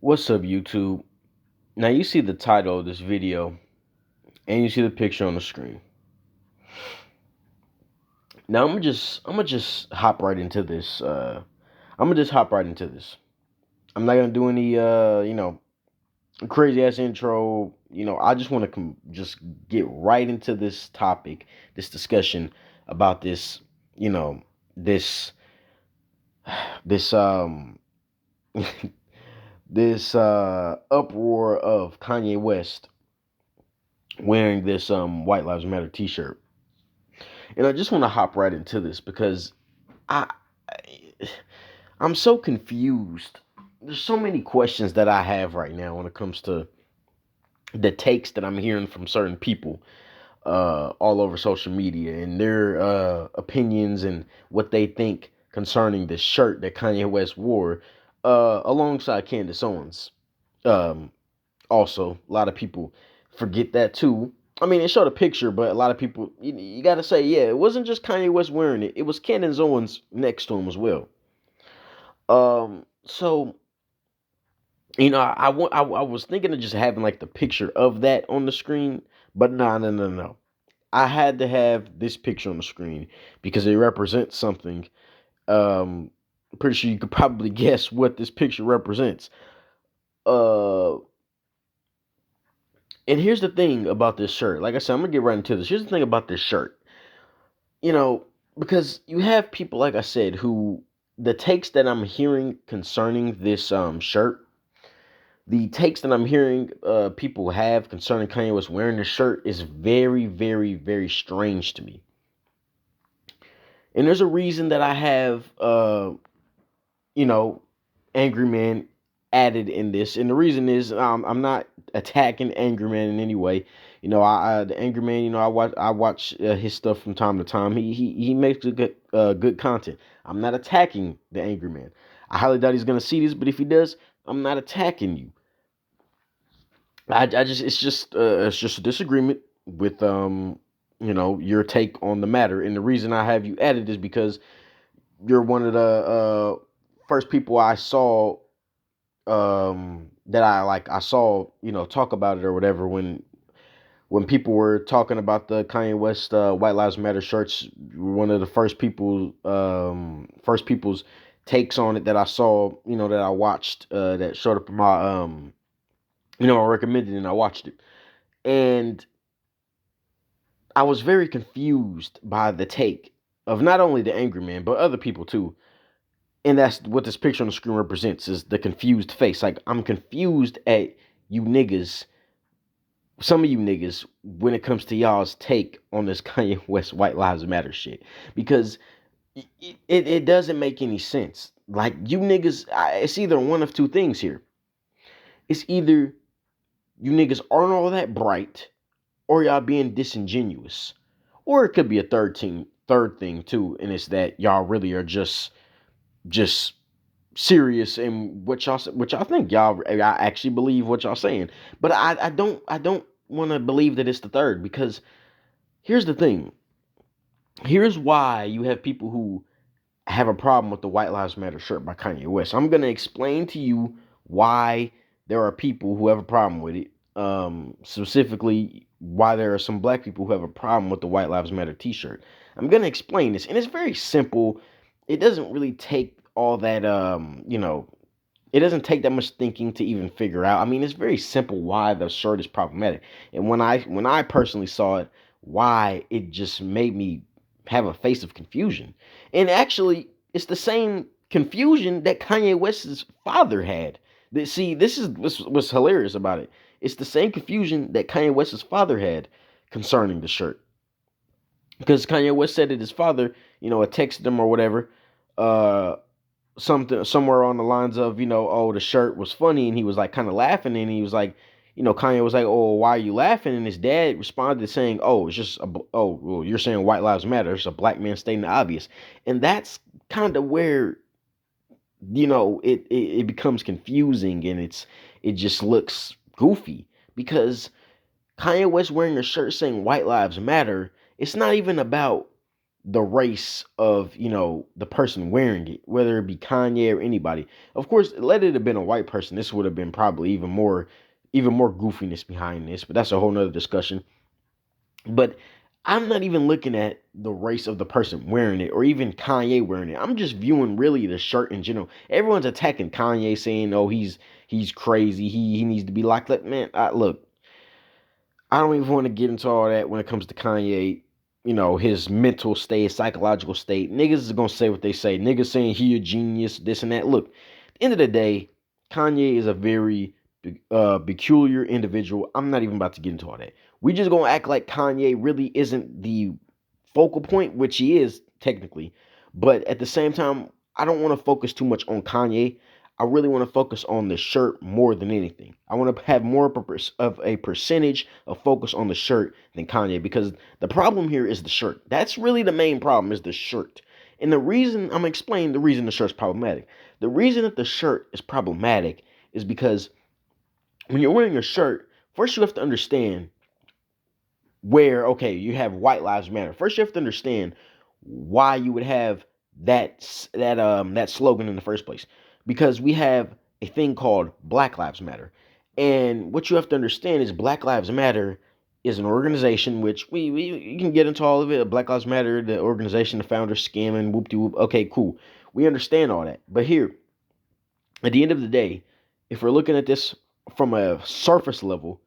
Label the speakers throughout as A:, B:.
A: What's up, YouTube? Now you see the title of this video and you see the picture on the screen. Now I'm gonna just hop right into this. I'm gonna just hop right into this. I'm not gonna do any crazy ass intro. I just want to just get right into this topic, this discussion about this. You know this this this uproar of Kanye West wearing this White Lives Matter T-shirt. And I just want to hop right into this because I I'm so confused. There's so many questions that I have right now when it comes to the takes that I'm hearing from certain people all over social media and their opinions and what they think concerning the shirt that Kanye West wore alongside Candace Owens. Um, Also, a lot of people forget that too. I mean, it showed a picture, but a lot of people, you got to say, yeah, it wasn't just Kanye West wearing it. It was Candace Owens next to him as well. So I was thinking of just having like the picture of that on the screen, but no, no, no, no. I had to have this picture on the screen because it represents something. Um, Pretty sure you could probably guess what this picture represents. Uh, And here's the thing about this shirt. Like I said, I'm gonna get right into this. Here's the thing about this shirt. You know, because you have people, like I said, who the takes that I'm hearing concerning this shirt, the takes that I'm hearing people have concerning Kanye West wearing this shirt is very, very, very strange to me. And there's a reason that I have you know, Angry Man added in this, and the reason is I'm not attacking Angry Man in any way. The Angry Man. I watch his stuff from time to time. He makes good content. I'm not attacking the Angry Man. I highly doubt he's gonna see this, but if he does, I'm not attacking you. I just it's just a disagreement with your take on the matter, and the reason I have you added is because you're one of the first people I saw that I saw talk about it or whatever when people were talking about the Kanye West White Lives Matter shirts. You were one of the first people's takes on it that I saw, that I watched, that showed up in my I recommended and I watched it. And I was very confused by the take of not only the angry man but other people too. And that's what this picture on the screen represents, is the confused face. Like, I'm confused at you niggas, some of you niggas, when it comes to y'all's take on this Kanye West White Lives Matter shit. Because it doesn't make any sense. Like, you niggas, it's either one of two things here. It's either you niggas aren't all that bright, or y'all being disingenuous. Or it could be a third thing too, and it's that y'all really are just serious in what y'all think. I actually believe what y'all saying, but I don't want to believe that it's the third, because here's the thing. Here's why you have people who have a problem with the White Lives Matter shirt by Kanye West. I'm gonna explain to you why there are people who have a problem with it. Specifically, why there are some black people who have a problem with the White Lives Matter T-shirt. I'm gonna explain this, and it's very simple. It doesn't really take all that it doesn't take that much thinking to even figure out. I mean, it's very simple why the shirt is problematic. And when I personally saw it, why it just made me have a face of confusion. And actually, it's the same confusion that Kanye West's father had. See, this is what's hilarious about it. It's the same confusion that Kanye West's father had concerning the shirt. Because Kanye West said that his father, had texted him or whatever, uh, something somewhere on the lines of, oh, the shirt was funny, and he was like kind of laughing, and he was like, Kanye was like, oh, why are you laughing? And his dad responded saying, oh, well, you're saying White Lives Matter. It's a black man stating the obvious. And that's kind of where, it becomes confusing, and it just looks goofy, because Kanye West wearing a shirt saying White Lives Matter, it's not even about the race of, the person wearing it, whether it be Kanye or anybody. Of course, let it have been a white person, this would have been probably even more goofiness behind this, but that's a whole nother discussion. But I'm not even looking at the race of the person wearing it or even Kanye wearing it. I'm just viewing really the shirt in general. Everyone's attacking Kanye, saying, "Oh, he's crazy. He needs to be locked up." Man, look, I don't even want to get into all that when it comes to Kanye. His mental state, his psychological state. Niggas is gonna say what they say. Niggas saying he a genius, this and that. Look, at the end of the day, Kanye is a very peculiar individual. I'm not even about to get into all that. We just gonna act like Kanye really isn't the focal point, which he is technically. But at the same time, I don't want to focus too much on Kanye. I really want to focus on the shirt more than anything. I want to have more of a percentage of focus on the shirt than Kanye, because the problem here is the shirt. That's really the main problem, is the shirt. And the reason I'm gonna explain the reason the shirt's problematic. The reason that the shirt is problematic is because when you're wearing a shirt, first you have to understand where, okay, you have white lives matter. First you have to understand why you would have that slogan in the first place, because we have a thing called Black Lives Matter. And what you have to understand is Black Lives Matter is an organization, which we you can get into all of it. Black Lives Matter, the organization, the founders scamming, whoop de whoop. Okay, cool, we understand all that. But here, at the end of the day, if we're looking at this from a surface level,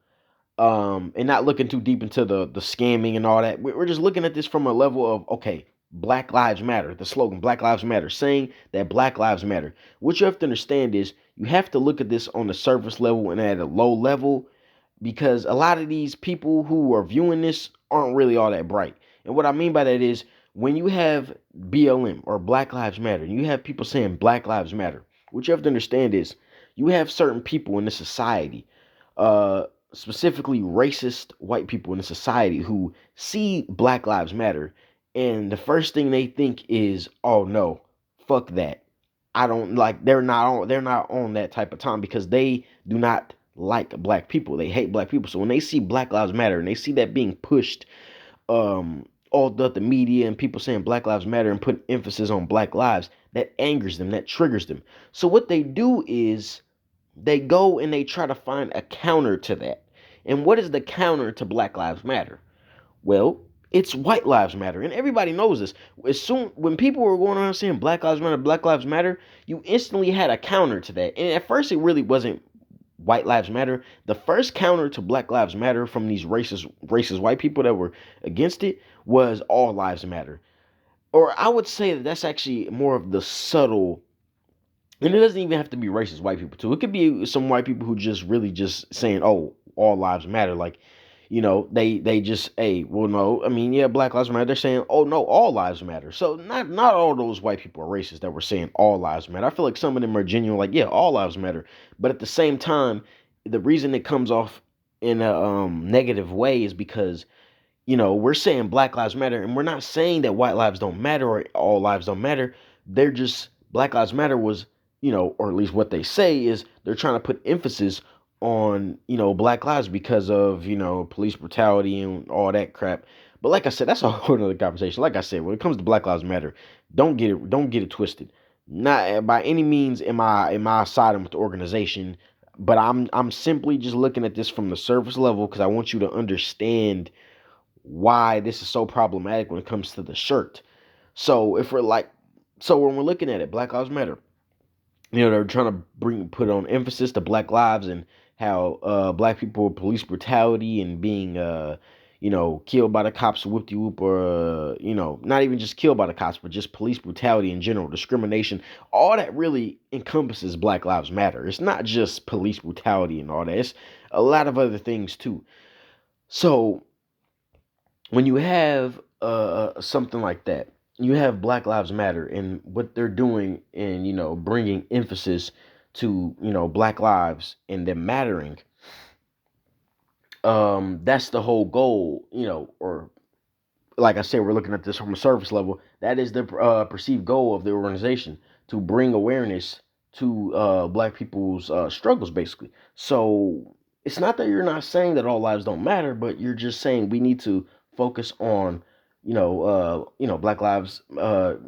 A: and not looking too deep into the scamming and all that. We're just looking at this from a level of, okay, Black Lives Matter, the slogan Black Lives Matter, saying that Black Lives Matter. What you have to understand is you have to look at this on the surface level and at a low level, because a lot of these people who are viewing this aren't really all that bright. And what I mean by that is, when you have BLM or Black Lives Matter, and you have people saying Black Lives Matter, what you have to understand is you have certain people in this society, uh, specifically racist white people in the society, who see Black Lives Matter, and the first thing they think is, "Oh no, fuck that. I don't like." They're not on that type of time, because they do not like black people. They hate black people. So when they see Black Lives Matter and they see that being pushed, all throughout the media, and people saying Black Lives Matter and putting emphasis on black lives, that angers them, that triggers them. So what they do is they go and they try to find a counter to that. And what is the counter to Black Lives Matter? Well, it's White Lives Matter, and everybody knows this. As soon when people were going around saying Black Lives Matter, Black Lives Matter, you instantly had a counter to that. And at first, it really wasn't White Lives Matter. The first counter to Black Lives Matter from these racist white people that were against it was All Lives Matter. Or I would say that that's actually more of the subtle. And it doesn't even have to be racist white people too. It could be some white people who just really just saying, "Oh, all lives matter." Like, they just, hey, well, no, I mean, yeah, Black Lives Matter. They're saying, "Oh no, all lives matter." So not all those white people are racist that were saying all lives matter. I feel like some of them are genuine, like, yeah, all lives matter. But at the same time, the reason it comes off in a negative way is because, we're saying Black Lives Matter, and we're not saying that white lives don't matter or all lives don't matter. They're just, Black Lives Matter was, or at least what they say is, they're trying to put emphasis on, black lives because of, police brutality and all that crap. But like I said, that's a whole other conversation. Like I said, when it comes to Black Lives Matter, don't get it twisted. Not by any means am I siding with the organization, but I'm simply just looking at this from the surface level, because I want you to understand why this is so problematic when it comes to the shirt. So if we're like, so when we're looking at it, Black Lives Matter, they're trying to put on emphasis to black lives, and how black people, police brutality, and being killed by the cops, whoop de whoop, or not even just killed by the cops, but just police brutality in general, discrimination. All that really encompasses Black Lives Matter. It's not just police brutality and all that. It's a lot of other things too. So when you have something like that, you have Black Lives Matter and what they're doing, and bringing emphasis to black lives and them mattering. That's the whole goal, or like I said, we're looking at this from a surface level. That is the perceived goal of the organization, to bring awareness to black people's struggles, basically. So it's not that you're not saying that all lives don't matter, but you're just saying we need to focus on Black lives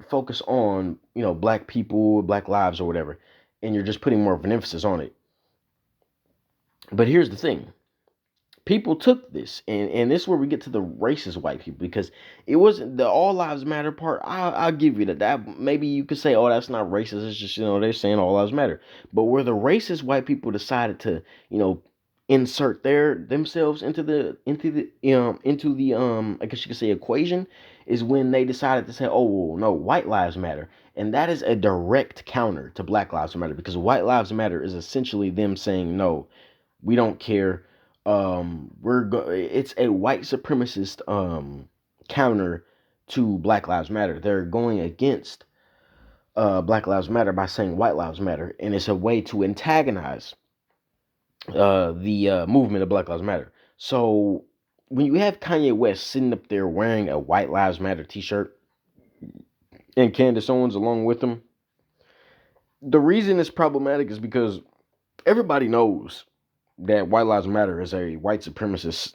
A: focus on, black people, black lives or whatever, and you're just putting more of an emphasis on it. But here's the thing. People took this, and this is where we get to the racist white people, because it wasn't the all lives matter part. I'll give you that maybe you could say, oh, that's not racist, it's just, they're saying all lives matter. But where the racist white people decided to, insert themselves into the I guess you could say equation, is when they decided to say, oh well, no, white lives matter. And that is a direct counter to black lives matter, because white lives matter is essentially them saying, no, we don't care. It's a white supremacist counter to Black Lives Matter. They're going against Black Lives Matter by saying white lives matter, and it's a way to antagonize the movement of Black Lives Matter. So when you have Kanye West sitting up there wearing a White Lives Matter T-shirt and Candace Owens along with him, the reason it's problematic is because everybody knows that White Lives Matter is a white supremacist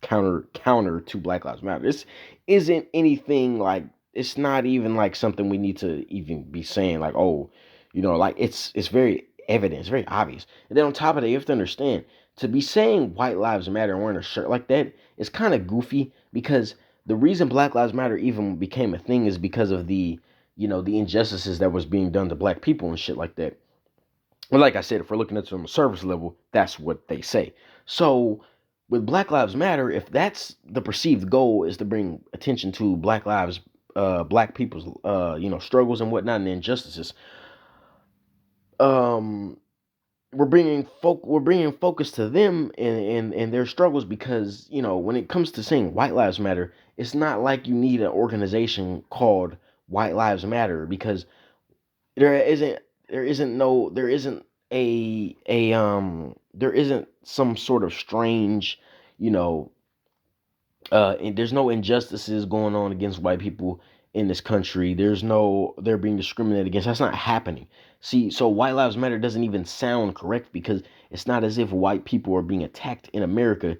A: counter to Black Lives Matter. This isn't anything like, it's not even like something we need to even be saying like, oh, like it's very evident, it's very obvious. And then on top of that, you have to understand, to be saying White Lives Matter and wearing a shirt like that is kind of goofy, because the reason Black Lives Matter even became a thing is because of the injustices that was being done to black people and shit like that. Well, like I said, if we're looking at it from a service level, that's what they say. So with Black Lives Matter, if that's the perceived goal, is to bring attention to black people's, struggles and whatnot and injustices, um, we're bringing focus to them and their struggles, because when it comes to saying White Lives Matter, it's not like you need an organization called White Lives Matter, because there isn't there isn't there isn't some sort of strange, you know and there's no injustices going on against white people in this country. They're being discriminated against. That's not happening. See, so White Lives Matter doesn't even sound correct, because it's not as if white people are being attacked in America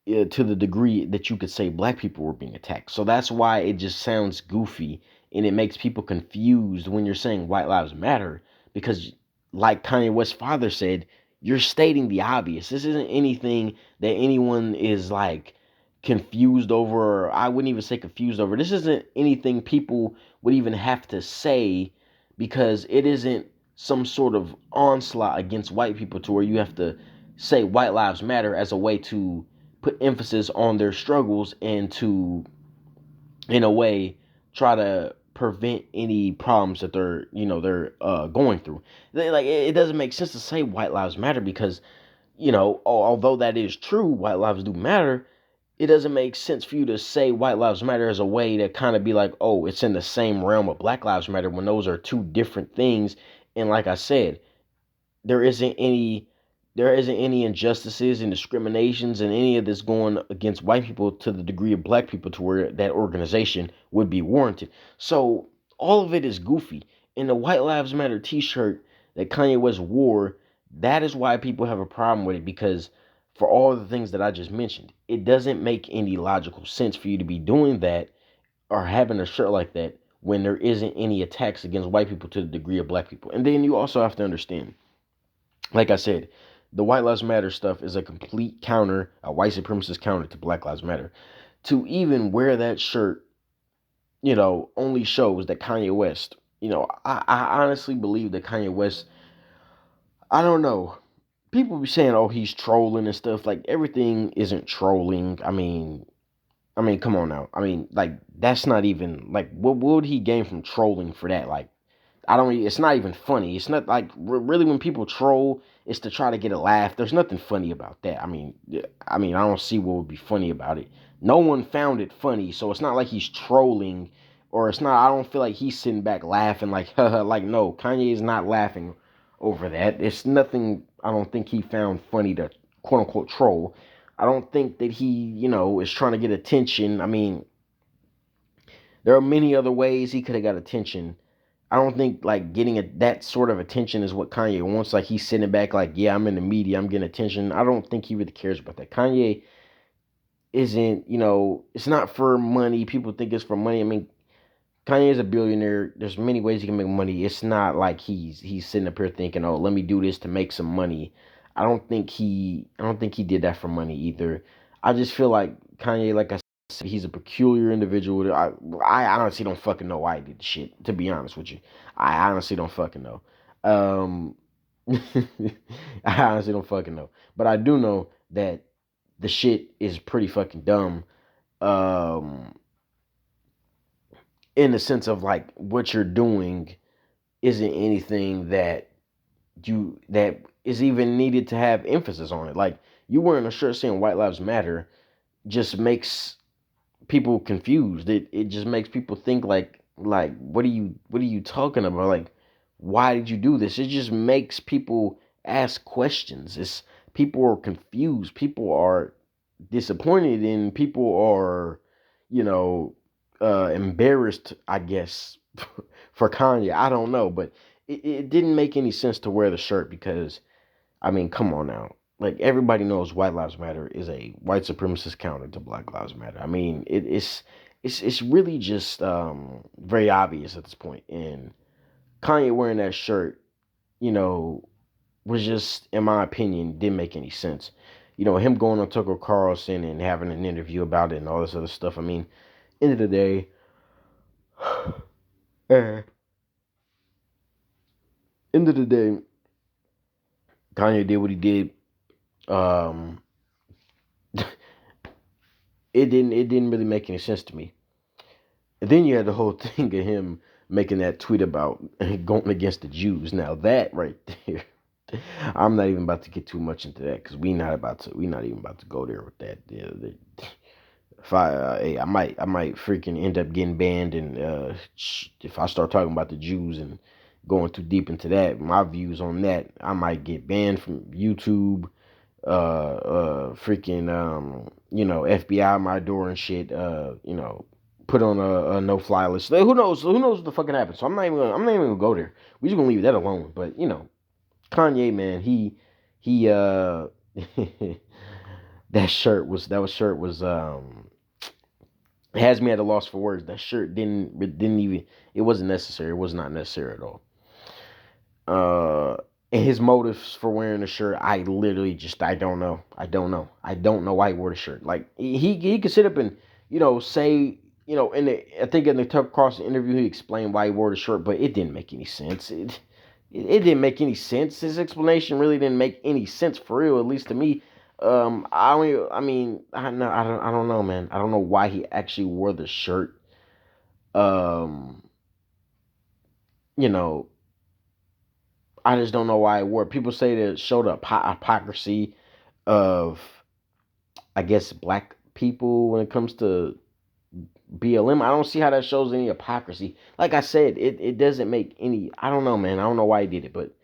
A: to the degree that you could say black people were being attacked. So that's why it just sounds goofy, and it makes people confused when you're saying White Lives Matter, because like Kanye West's father said, you're stating the obvious. This isn't anything that anyone is like confused over, or I wouldn't even say confused over. This isn't anything people would even have to say, because it isn't some sort of onslaught against white people to where you have to say White Lives Matter as a way to put emphasis on their struggles and to, in a way, try to prevent any problems that they're going through. It doesn't make sense to say White Lives Matter, because although that is true, white lives do matter. It doesn't make sense for you to say White Lives Matter as a way to kind of be like, oh, it's in the same realm of Black Lives Matter, when those are two different things. And like I said, there isn't any there isn't any injustices and discriminations and any of this going against white people to the degree of black people to where that organization would be warranted. So all of it is goofy. And the White Lives Matter t-shirt that Kanye West wore, that is why people have a problem with it, because for all the things that I just mentioned, it doesn't make any logical sense for you to be doing that or having a shirt like that when there isn't any attacks against white people to the degree of black people. And then you also have to understand, like I said, the White Lives Matter stuff is a complete counter, a white supremacist counter to Black Lives Matter. To even wear that shirt, only shows that Kanye West, I honestly believe that Kanye West, I don't know. People be saying, oh, he's trolling and stuff. Like, everything isn't trolling. I mean, come on now. I mean, like, that's not even, like, what would he gain from trolling for that? Like, I don't. It's not even funny. It's not like really when people troll, it's to try to get a laugh. There's nothing funny about that. I don't see what would be funny about it. No one found it funny, so it's not like he's trolling, or it's not. I don't feel like he's sitting back laughing like, like no, Kanye is not laughing over that. It's nothing. I don't think he found funny to quote unquote troll. I don't think that he, is trying to get attention. I mean, there are many other ways he could have got attention. I don't think like getting that sort of attention is what Kanye wants. Like he's sitting back, like, yeah, I'm in the media, I'm getting attention. I don't think he really cares about that. Kanye, isn't, it's not for money. People think it's for money. I mean, Kanye is a billionaire. There's many ways he can make money. It's not like he's sitting up here thinking, "Oh, let me do this to make some money." I don't think he did that for money either. I just feel like Kanye, like I said, he's a peculiar individual. I honestly don't fucking know why he did the shit. To be honest with you, I honestly don't fucking know. Um, I honestly don't fucking know. But I do know that the shit is pretty fucking dumb. Um, in the sense of like what you're doing isn't anything that is even needed to have emphasis on it. Like you wearing a shirt saying "White Lives Matter" just makes people confused. It just makes people think like what are you talking about? Like why did you do this? It just makes people ask questions. It's people are confused. People are disappointed and people are, you know, embarrassed, I guess, for Kanye. I don't know, but it didn't make any sense to wear the shirt because I mean, come on now. Like everybody knows White Lives Matter is a white supremacist counter to Black Lives Matter. I mean, it's really just very obvious at this point. And Kanye wearing that shirt, you know, was just, in my opinion, didn't make any sense. Him going on Tucker Carlson and having an interview about it and all this other stuff. I mean, end of the day, uh, end of the day, Kanye did what he did. Um, it didn't really make any sense to me. And then you had the whole thing of him making that tweet about going against the Jews. Now that right there, I'm not even about to get too much into that because we're not even about to go there with that. Yeah, if hey, I might freaking end up getting banned, and if I start talking about the Jews and going too deep into that, my views on that, I might get banned from YouTube, freaking, FBI my door and shit, put on a no fly list. Who knows what the fucking happens. So I'm not even gonna go there. We just gonna leave that alone. But Kanye, man, he that shirt was has me at a loss for words. That shirt didn't even, it wasn't necessary. It was not necessary at all. Uh, and his motives for wearing the shirt, I literally just I don't know. I don't know why he wore the shirt. Like he could sit up and say I think in the Tucker Carlson interview he explained why he wore the shirt, but it didn't make any sense. It didn't make any sense. His explanation really didn't make any sense for real, at least to me. I mean, I don't know, man. I don't know why he actually wore the shirt. Um, you know, I just don't know why it worked. People say that it showed up hypocrisy of, I guess, black people when it comes to BLM. I don't see how that shows any hypocrisy. Like I said, it doesn't make any. I don't know, man. I don't know why he did it, but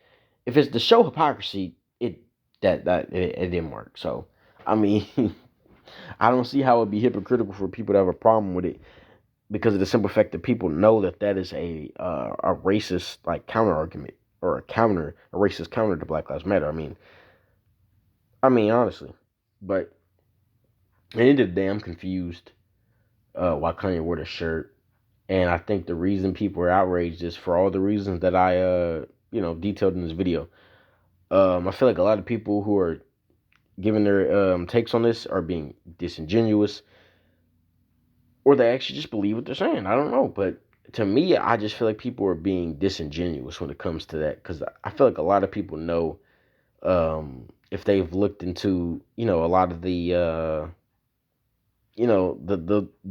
A: if it's to show hypocrisy, it didn't work. So, I mean, I don't see how it'd be hypocritical for people to have a problem with it because of the simple fact that people know that is a racist like counter argument or a racist counter to Black Lives Matter. I mean honestly, but at the end of the day, I'm confused why Kanye wore the shirt, and I think the reason people are outraged is for all the reasons that I detailed in this video. I feel like a lot of people who are giving their takes on this are being disingenuous, or they actually just believe what they're saying. I don't know, but to me, I just feel like people are being disingenuous when it comes to that because I feel like a lot of people know if they've looked into a lot of the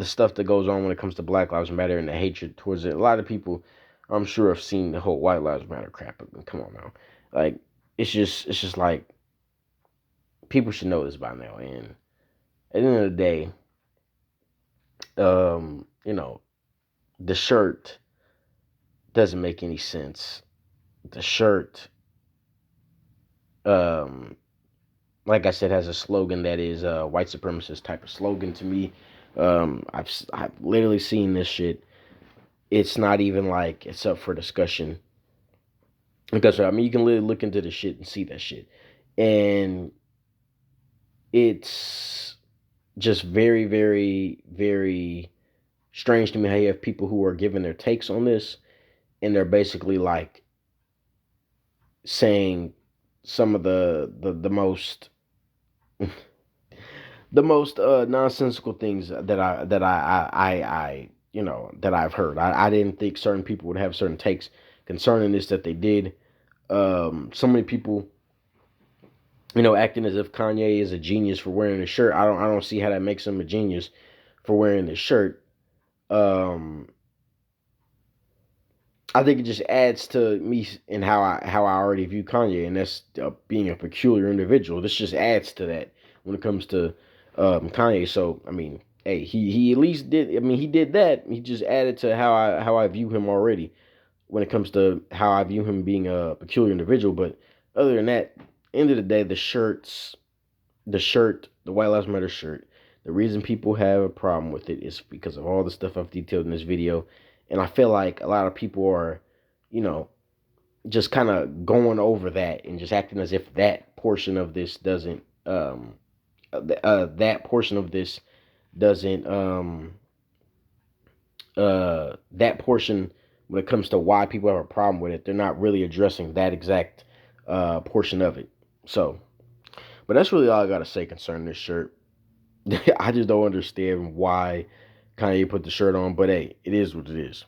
A: stuff that goes on when it comes to Black Lives Matter and the hatred towards it. A lot of people, I'm sure, have seen the whole White Lives Matter crap. I mean, come on now, like it's just like people should know this by now. And at the end of the day, um, you know, the shirt doesn't make any sense. The shirt, um, like I said, has a slogan that is a white supremacist type of slogan to me. I've literally seen this shit. It's not even like it's up for discussion because I mean you can literally look into the shit and see that shit, and it's just very, very, very strange to me how you have people who are giving their takes on this, and they're basically like saying some of the most the most nonsensical things that I that I've heard. I didn't think certain people would have certain takes concerning this that they did. So many people, acting as if Kanye is a genius for wearing a shirt. I don't see how that makes him a genius for wearing this shirt. Um, I think it just adds to me and how I already view Kanye, and that's being a peculiar individual. This just adds to that when it comes to Kanye. So I mean, hey, he at least did. I mean, he did that. He just added to how I view him already when it comes to how I view him being a peculiar individual. But other than that, end of the day, the White Lives Matter shirt. The reason people have a problem with it is because of all the stuff I've detailed in this video. And I feel like a lot of people are, you know, just kind of going over that and just acting as if that portion of this doesn't, that portion of this doesn't, that portion when it comes to why people have a problem with it, they're not really addressing that exact portion of it. So, but that's really all I got to say concerning this shirt. I just don't understand why Kanye put the shirt on, but hey, it is what it is.